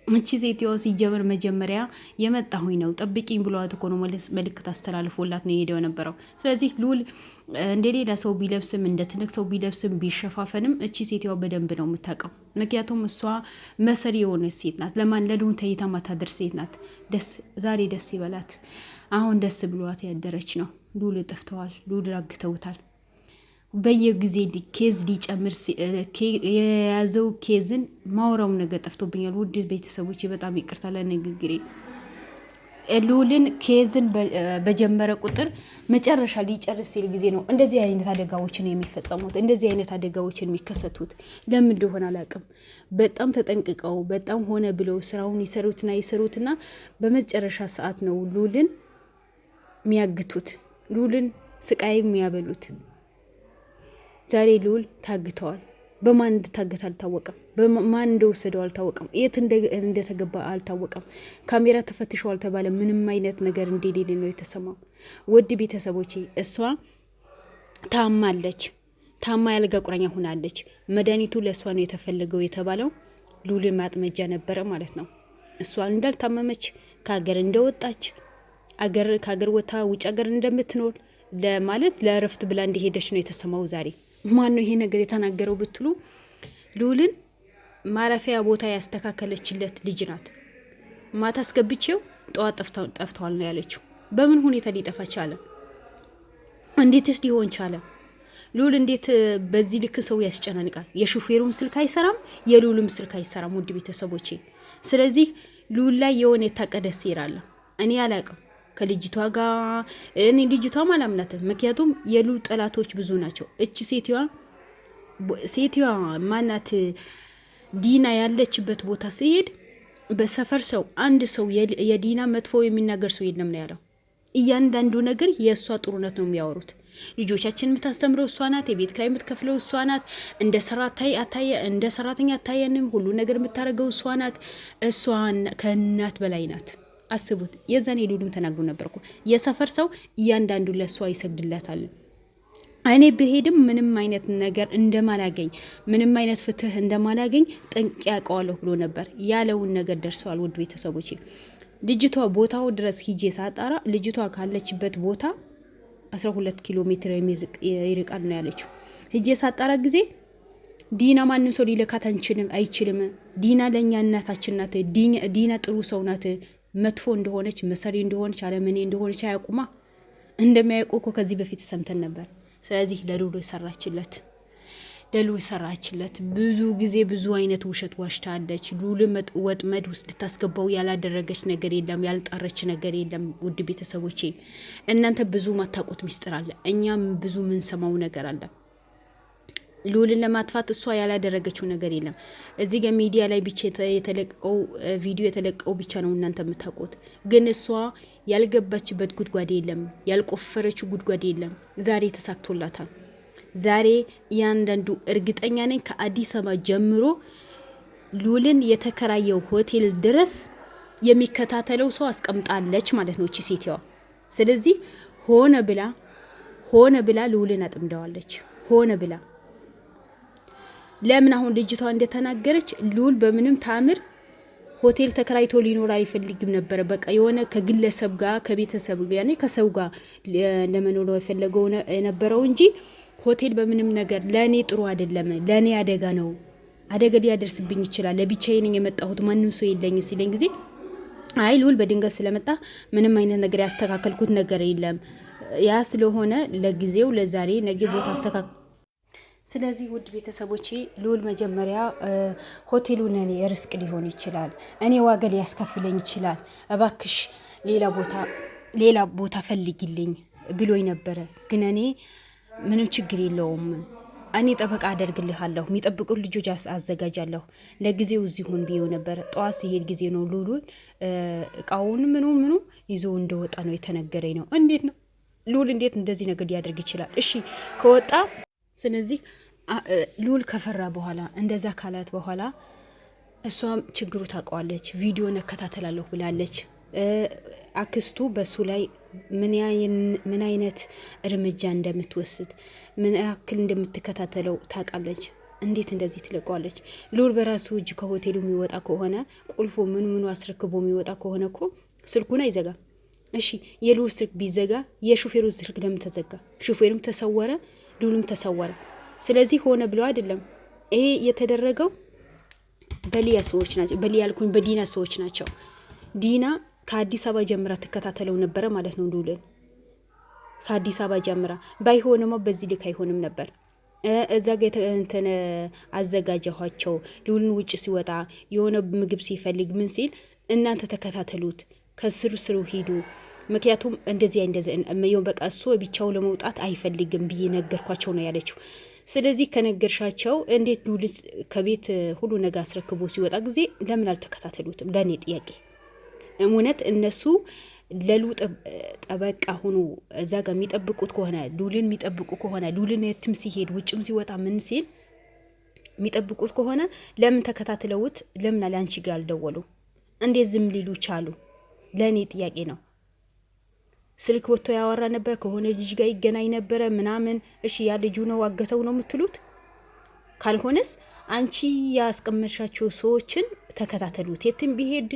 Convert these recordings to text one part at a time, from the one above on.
እቺ ሴትዮ ሲጀመር መጀመሪያ የመጣሁኝ ነው ጠብቂኝ ብሏት እኮ ነው መልእክት አስተላልፎላት ነው የሄደው ነበረው። ስለዚህ ሉል እንደ ሌላ ሰው ቢለብስም እንደ ትልቅ ሰው ቢለብስም ቢሸፋፈንም እቺ ሴትዮ በደንብ ነው የምታውቀው። ምክንያቱም እሷ መሰሪ የሆነች ሴት ናት። ለማን ለሉል ተይታ ማታደር ሴት ናት። ዛሬ ደስ ይበላት። አሁን ደስ ብሏት ያደረች ነው። ሉል ጠፍተዋል። ሉል አግተውታል። በየጊዜ ኬዝ ሊጨምር የያዘው ኬዝን ማውራው ነገር ጠፍቶብኛል። ውድ ቤተሰቦች በጣም ይቅርታ ለንግግሬ። ሉልን ኬዝን በጀመረ ቁጥር መጨረሻ ሊጨርስ ሲል ጊዜ ነው እንደዚህ አይነት አደጋዎችን የሚፈጸሙት፣ እንደዚህ አይነት አደጋዎችን የሚከሰቱት። ለምን እንደሆነ አላውቅም። በጣም ተጠንቅቀው በጣም ሆነ ብለው ስራውን ይሰሩትና በመጨረሻ ሰዓት ነው ሉልን የሚያግቱት፣ ሉልን ስቃይ የሚያበሉት። ዛሬ ሉል ታግተዋል። በማን እንደታገተ አልታወቀም። በማን እንደወሰደው አልታወቀም። የት እንደተገባ አልታወቀም። ካሜራ ተፈትሸዋል ተባለ። ምንም አይነት ነገር እንደሌለ ነው የተሰማው። ውድ ቤተሰቦቼ እሷ ታማለች። ታማ ያልጋ ቁራኛ ሆናለች። መድኃኒቱ ለእሷ ነው የተፈለገው የተባለው ሉልን ማጥመጃ ነበረ ማለት ነው። እሷ እንዳልታመመች ከሀገር እንደወጣች ከሀገር ወታ ውጭ ሀገር እንደምትኖር ለማለት ለእረፍት ብላ እንደሄደች ነው የተሰማው ዛሬ። ማን ነው ይሄ ነገር የተናገረው ብትሉ ሉልን ማረፊያ ቦታ ያስተካከለችለት ልጅ ናት። ማታ አስገብቼው ጠዋት ጠፍተዋል ነው ያለችው። በምን ሁኔታ ሊጠፋ ቻለ? እንዴትስ ሊሆን ቻለ? ሉል እንዴት በዚህ ልክ ሰው ያስጨናንቃል? የሹፌሩም ስልክ አይሰራም፣ የሉልም ስልክ አይሰራም። ውድ ቤተሰቦቼ ስለዚህ ሉል ላይ የሆነ የታቀደ ሴራ አለ። እኔ አላውቅም ከልጅቷ ጋር እኔ ልጅቷም አላምናትም። ምክንያቱም የሉል ጠላቶች ብዙ ናቸው። እቺ ሴትዋ ማናት ዲና ያለችበት ቦታ ሲሄድ በሰፈር ሰው አንድ ሰው የዲና መጥፎ የሚናገር ሰው የለም ነው ያለው። እያንዳንዱ ነገር የእሷ ጥሩነት ነው የሚያወሩት። ልጆቻችን የምታስተምረው እሷ ናት። የቤት ኪራይ የምትከፍለው እሷ ናት። እንደ ሰራተኛ አታየንም። ሁሉ ነገር የምታደርገው እሷ ናት። እሷ ከእናት በላይ ናት። አስቡት። የዛን ሉልም ተናግሮ ነበር እኮ የሰፈር ሰው እያንዳንዱ ለእሷ ይሰግድላታል። እኔ ብሄድም ምንም አይነት ነገር እንደማላገኝ፣ ምንም አይነት ፍትህ እንደማላገኝ ጠንቅ ያውቀዋለሁ ብሎ ነበር። ያለውን ነገር ደርሰዋል። ውድ ቤተሰቦች ልጅቷ ቦታው ድረስ ሂጄ ሳጣራ ልጅቷ ካለችበት ቦታ 12 ኪሎ ሜትር ይርቃል ነው ያለችው። ሂጄ ሳጣራ ጊዜ ዲና ማንም ሰው ሊለካት አይችልም። ዲና ለእኛ እናታችን ናት። ዲና ጥሩ ሰው ናት። መጥፎ እንደሆነች መሰሪ እንደሆነች አለመኔ እንደሆነች አያውቁማ። እንደሚያውቁ እኮ ከዚህ በፊት ሰምተን ነበር። ስለዚህ ለሉል ሰራችለት። ብዙ ጊዜ ብዙ አይነት ውሸት ዋሽታለች። ሉል ወጥመድ ውስጥ ልታስገባው ያላደረገች ነገር የለም፣ ያልጣረች ነገር የለም። ውድ ቤተሰቦቼ እናንተ ብዙ ማታውቁት ሚስጥር አለ፣ እኛም ብዙ ምንሰማው ነገር አለ። ሉልን ለማጥፋት እሷ ያላደረገችው ነገር የለም። እዚህ ጋር ሚዲያ ላይ ብቻ የተለቀቀው ቪዲዮ የተለቀቀው ብቻ ነው እናንተ የምታውቁት። ግን እሷ ያልገባችበት ጉድጓድ የለም፣ ያልቆፈረችው ጉድጓድ የለም። ዛሬ ተሳክቶላታል። ዛሬ እያንዳንዱ እርግጠኛ ነኝ ከአዲስ አበባ ጀምሮ ሉልን የተከራየው ሆቴል ድረስ የሚከታተለው ሰው አስቀምጣለች ማለት ነው እቺ ሴትዋ። ስለዚህ ሆነ ብላ ሉልን አጥምደዋለች። ሆነ ብላ ለምን አሁን ልጅቷ እንደተናገረች ሉል በምንም ታምር ሆቴል ተከራይቶ ሊኖር አይፈልግም ነበር። በቃ የሆነ ከግለሰብ ጋር ከቤተሰብ ጋር ያኔ ከሰው ጋር ለመኖር የፈለገው የነበረው እንጂ ሆቴል በምንም ነገር ለኔ ጥሩ አይደለም፣ ለኔ አደጋ ነው፣ አደጋ ሊያደርስብኝ ይችላል፣ ለብቻዬ ነኝ የመጣሁት ማንም ሰው የለኝም ሲለኝ ጊዜ አይ ሉል በድንገት ስለመጣ ምንም አይነት ነገር ያስተካከልኩት ነገር የለም። ያ ስለሆነ ለጊዜው ለዛሬ ነገ ቦታ አስተካክል። ስለዚህ ውድ ቤተሰቦቼ ሉል መጀመሪያ ሆቴሉን እኔ ርስቅ ሊሆን ይችላል፣ እኔ ዋጋ ሊያስከፍለኝ ይችላል፣ እባክሽ ሌላ ቦታ ፈልጊልኝ ብሎኝ ነበረ። ግን እኔ ምንም ችግር የለውም፣ እኔ ጠበቃ አደርግልሃለሁ፣ የሚጠብቁ ልጆች አዘጋጃለሁ፣ ለጊዜው እዚህ ሁን ብዬው ነበር። ጠዋት ሲሄድ ጊዜ ነው ሉሉን እቃውን ምኑ ይዞ እንደወጣ ነው የተነገረኝ ነው። እንዴት ነው ሉል እንዴት እንደዚህ ነገር ሊያደርግ ይችላል? እሺ ከወጣ ስለዚህ ሉል ከፈራ በኋላ እንደዛ ካላት በኋላ እሷም ችግሩ ታውቀዋለች። ቪዲዮ ነከታተላለሁ ብላለች። አክስቱ በሱ ላይ ምን አይነት እርምጃ እንደምትወስድ ምን ያክል እንደምትከታተለው ታውቃለች። እንዴት እንደዚህ ትለቀዋለች? ሉል በራሱ እጅ ከሆቴሉ የሚወጣ ከሆነ ቁልፉ ምኑ አስረክቦ የሚወጣ ከሆነ እኮ ስልኩን አይዘጋ። እሺ የሉል ስልክ ቢዘጋ የሹፌሩ ስልክ ለምን ተዘጋ? ሹፌሩም ተሰወረ፣ ሉልም ተሰወረ። ስለዚህ ሆነ ብለው አይደለም ይሄ የተደረገው በሊያ ሰዎች ናቸው። በሊያ ያልኩኝ በዲና ሰዎች ናቸው። ዲና ከአዲስ አበባ ጀምራ ትከታተለው ነበረ ማለት ነው ሉልን ከአዲስ አበባ ጀምራ። ባይሆንማ በዚህ ልክ አይሆንም ነበር። እዛ ጋ እንትን አዘጋጀኋቸው ሉልን ውጭ ሲወጣ የሆነ ምግብ ሲፈልግ ምን ሲል እናንተ ተከታተሉት፣ ከስሩ ስሩ ሂዱ። ምክንያቱም እንደዚህ በቃ እሱ ብቻው ለመውጣት አይፈልግም ብዬ ነገርኳቸው ነው ያለችው። ስለዚህ ከነገርሻቸው እንዴት ሉል ከቤት ሁሉ ነገር አስረክቦ ሲወጣ ጊዜ ለምን አልተከታተሉትም? ለእኔ ጥያቄ። እውነት እነሱ ለሉ ጠበቃ ሆኖ እዛ ጋር የሚጠብቁት ከሆነ ሉልን የሚጠብቁ ከሆነ ሉልን የትም ሲሄድ ውጭም ሲወጣ ምን ሲል የሚጠብቁት ከሆነ ለምን ተከታትለውት ለምን አላንቺ ጋር አልደወሉ? እንዴት ዝም ሊሉ ቻሉ? ለእኔ ጥያቄ ነው። ስልክ ወጥቶ ያወራ ነበር ከሆነ ልጅ ጋር ይገናኝ ነበረ ምናምን። እሺ ያ ልጁ ነው አገተው ነው የምትሉት? ካልሆነስ አንቺ ያስቀመሻቸው ሰዎችን ተከታተሉት። የትም ቢሄድ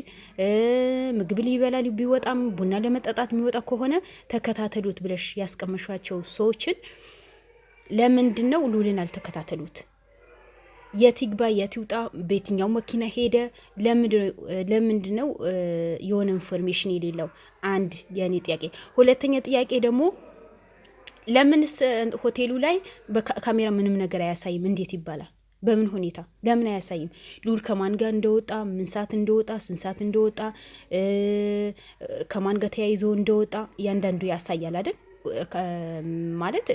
ምግብ ሊበላ ቢወጣም ቡና ለመጠጣት የሚወጣ ከሆነ ተከታተሉት ብለሽ ያስቀመሻቸው ሰዎችን ለምንድን ነው ሉልን አልተከታተሉት? የት ይግባ የት ይውጣ፣ በየትኛው መኪና ሄደ፣ ለምንድን ነው የሆነ ኢንፎርሜሽን የሌለው? አንድ የኔ ጥያቄ። ሁለተኛ ጥያቄ ደግሞ ለምንስ ሆቴሉ ላይ በካሜራ ምንም ነገር አያሳይም? እንዴት ይባላል? በምን ሁኔታ ለምን አያሳይም? ሉል ከማን ጋር እንደወጣ፣ ምን ሰዓት እንደወጣ፣ ስንት ሰዓት እንደወጣ፣ ከማን ጋር ተያይዞ እንደወጣ እያንዳንዱ ያሳያል አይደል? ማለት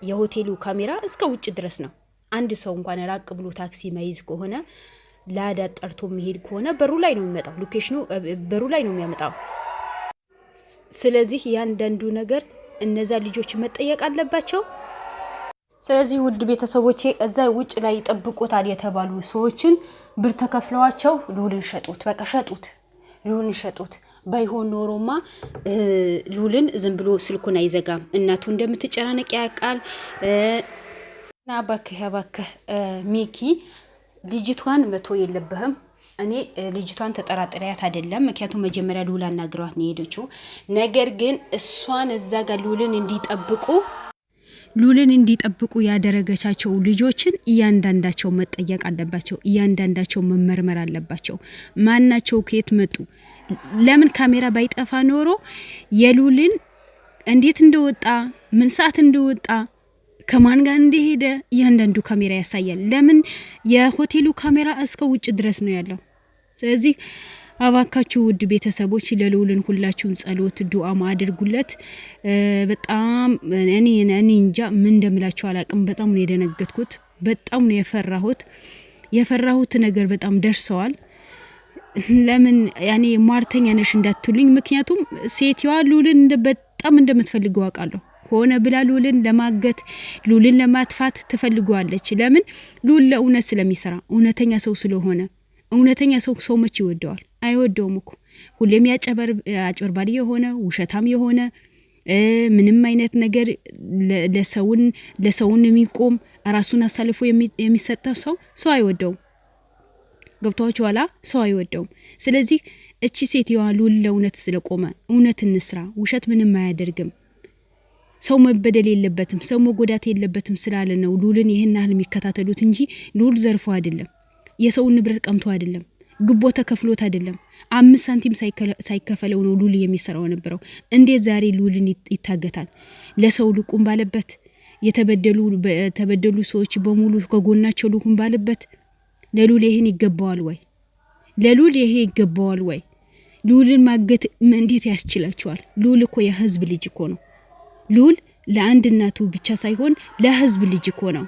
የሆቴሉ ካሜራ እስከ ውጭ ድረስ ነው። አንድ ሰው እንኳን ራቅ ብሎ ታክሲ መይዝ ከሆነ ላዳ ጠርቶ የሚሄድ ከሆነ በሩ ላይ ነው የሚመጣው። ሎኬሽኑ በሩ ላይ ነው የሚያመጣው። ስለዚህ ያንዳንዱ ነገር እነዛ ልጆች መጠየቅ አለባቸው። ስለዚህ ውድ ቤተሰቦቼ እዛ ውጭ ላይ ይጠብቁታል የተባሉ ሰዎችን ብር ተከፍለዋቸው ሉልን ሸጡት። በቃ ሸጡት፣ ሉልን ሸጡት። ባይሆን ኖሮማ ሉልን ዝም ብሎ ስልኩን አይዘጋም። እናቱ እንደምትጨናነቅ ያውቃል። እና እባክህ ሚኪ ልጅቷን መቶ የለብህም። እኔ ልጅቷን ተጠራጥሪያት አይደለም፣ ምክንያቱም መጀመሪያ ሉል አናግሯት ነው የሄደችው። ነገር ግን እሷን እዛ ጋር ሉልን እንዲጠብቁ ያደረገቻቸው ልጆችን እያንዳንዳቸው መጠየቅ አለባቸው። እያንዳንዳቸው መመርመር አለባቸው። ማናቸው? ከየት መጡ? ለምን ካሜራ ባይጠፋ ኖሮ የሉልን እንዴት እንደወጣ፣ ምን ሰዓት እንደወጣ፣ ከማን ጋር እንደሄደ እያንዳንዱ ካሜራ ያሳያል። ለምን የሆቴሉ ካሜራ እስከ ውጭ ድረስ ነው ያለው። ስለዚህ አባካችሁ ውድ ቤተሰቦች ለሉልን ሁላችሁም ጸሎት ዱዓ አድርጉለት። በጣም እኔ እንጃ ምን እንደምላችሁ አላቅም። በጣም ነው የደነገጥኩት። በጣም ነው የፈራሁት ነገር በጣም ደርሰዋል። ለምን ያኔ ማርተኛ ነሽ እንዳትሉኝ፣ ምክንያቱም ሴትዋ ሉልን በጣም እንደምትፈልገው አውቃለሁ። ሆነ ብላ ሉልን ለማገት ሉልን ለማጥፋት ትፈልገዋለች። ለምን? ሉል ለእውነት ስለሚሰራ እውነተኛ ሰው ስለሆነ። እውነተኛ ሰው መች ይወደዋል? አይወደውም እኮ። ሁሌም አጭበርባሪ የሆነ ውሸታም የሆነ ምንም አይነት ነገር ለሰውን የሚቆም ራሱን አሳልፎ የሚሰጠው ሰው አይወደውም። ገብቷችሁ ኋላ ሰው አይወደውም። ስለዚህ እቺ ሴትዋ ሉል ለእውነት ስለቆመ እውነት እንስራ፣ ውሸት ምንም አያደርግም፣ ሰው መበደል የለበትም፣ ሰው መጎዳት የለበትም ስላለ ነው ሉልን ይሄን ያህል የሚከታተሉት እንጂ ሉል ዘርፎ አይደለም፣ የሰውን ንብረት ቀምቶ አይደለም፣ ግቦ ተከፍሎት አይደለም፣ 5 ሳንቲም ሳይከፈለው ነው ሉል የሚሰራው ነበረው። እንዴት ዛሬ ሉልን ይታገታል? ለሰው ልቁም ባለበት የተበደሉ ሰዎች በሙሉ ከጎናቸው ልቁም ባለበት ለሉል ይሄን ይገባዋል ወይ? ለሉል ይሄ ይገባዋል ወይ? ሉልን ማገት እንዴት ያስችላቸዋል? ሉል እኮ የህዝብ ልጅ እኮ ነው። ሉል ለአንድ እናቱ ብቻ ሳይሆን ለህዝብ ልጅ እኮ ነው።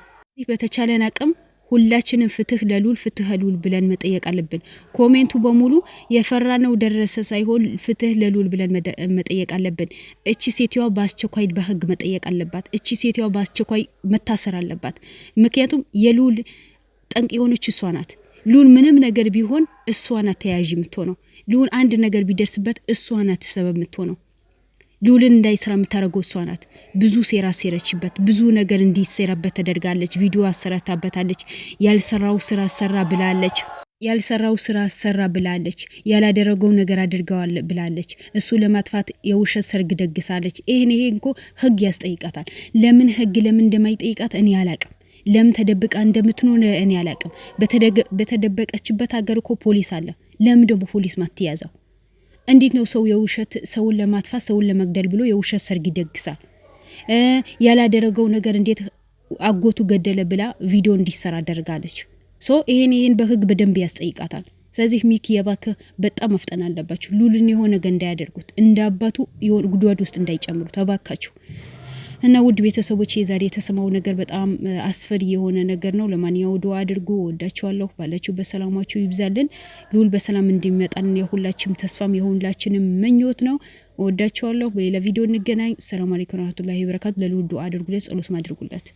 በተቻለን አቅም ሁላችንም ፍትህ ለሉል ፍትህ ለሉል ብለን መጠየቅ አለብን። ኮሜንቱ በሙሉ የፈራነው ደረሰ ሳይሆን ፍትህ ለሉል ብለን መጠየቅ አለብን። እቺ ሴትዋ በአስቸኳይ በህግ መጠየቅ አለባት። እቺ ሴትዋ በአስቸኳይ መታሰር አለባት። ምክንያቱም የሉል ጠንቅ የሆነች እሷ ናት። ሉል ምንም ነገር ቢሆን እሷ ናት ተያዥ የምትሆነው። ሉል አንድ ነገር ቢደርስበት እሷ ናት ሰበብ የምትሆነው። ሉልን እንዳይሰራ የምታረገው እሷ ናት። ብዙ ሴራ ሴረችበት፣ ብዙ ነገር እንዲሰራበት ተደርጋለች። ቪዲዮ አሰራታበታለች። ያልሰራው ስራ ሰራ ብላለች። ያላደረገው ነገር አድርገዋል ብላለች። እሱ ለማጥፋት የውሸት ሰርግ ደግሳለች። ይሄን እኮ ህግ ያስጠይቃታል። ለምን ህግ እንደማይጠይቃት እኔ አላቅም። ለምን ተደብቃ እንደምትኖር እኔ አላቅም። በተደበቀችበት ሀገር እኮ ፖሊስ አለ። ለምን ደግሞ ፖሊስ ማትያዘው? እንዴት ነው ሰው የውሸት ሰውን ለማጥፋት ሰውን ለመግደል ብሎ የውሸት ሰርግ ይደግሳል? ያላደረገው ነገር እንዴት አጎቱ ገደለ ብላ ቪዲዮ እንዲሰራ አደርጋለች። ይሄን በህግ በደንብ ያስጠይቃታል። ስለዚህ ሚኪ የባከ በጣም መፍጠን አለባችሁ። ሉልን የሆነ ነገር እንዳያደርጉት፣ እንዳባቱ ጉድጓድ ውስጥ እንዳይጨምሩ ተባካችሁ። እና ውድ ቤተሰቦች የዛሬ የተሰማው ነገር በጣም አስፈሪ የሆነ ነገር ነው። ለማንኛውም ዱአ አድርጉ። ወዳችኋለሁ። ባላችሁ በሰላማችሁ ይብዛልን። ሉል በሰላም እንዲመጣን የሁላችንም ተስፋም የሁላችንም ምኞት ነው። ወዳችኋለሁ። በሌላ ቪዲዮ እንገናኝ። ሰላም አለይኩም ወራህመቱላሂ ወበረካቱ። ለሉል ዱአ አድርጉለት፣ ጸሎት ማድርጉለት።